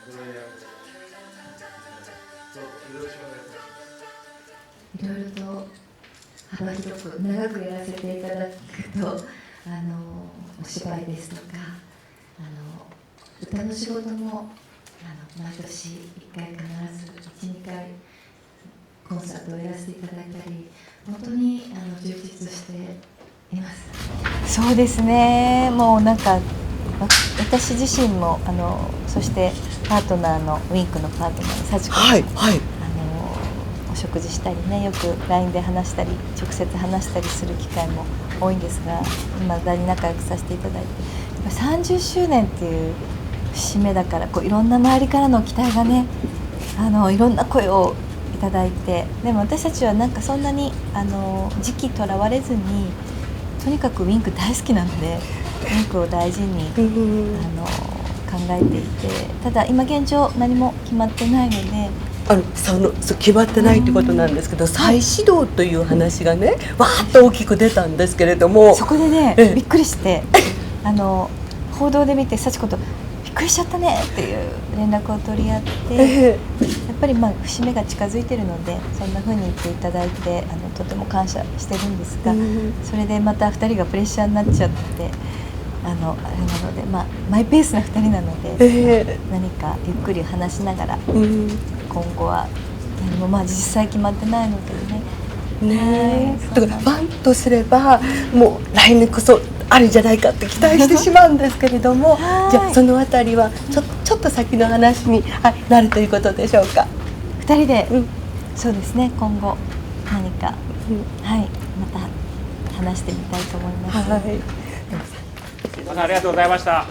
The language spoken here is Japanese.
いろいろと幅広く長くやらせていただくとお芝居ですとか歌の仕事も毎年1回必ず 1,2 回コンサートをやらせていただいたり本当に充実しています。そうですね、もうなんか私自身もそしてパートナーのウィンクのパートナーの幸子さん、お食事したりね、よく LINE で話したり直接話したりする機会も多いんですが、今だに仲良くさせていただいて、30周年っていう節目だからいろんな周りからの期待がね、いろんな声をいただいて、でも私たちはなんかそんなに時期とらわれずに、とにかくウィンク大好きなのでウィンクを大事に考えていて、ただ今現状何も決まってないので決まってないってことなんですけど、再始動という話がねわーっと大きく出たんですけれども、そこでねびっくりして報道で見て幸子とびっくりしちゃったねっていう連絡を取り合って、やっぱり節目が近づいてるのでそんな風に言っていただいてとても感謝してるんですが、それでまた2人がプレッシャーになっちゃってあれなので、マイペースな2人なので、何かゆっくり話しながら、今後は何も実際決まってないのでね。だからファンとすればもう来年こそあるんじゃないかって期待してしまうんですけれどもじゃあそのあたりはちょっと先の話に、なるということでしょうか。2人で、そうですね、今後何か、また話してみたいと思います。ありがとうございました。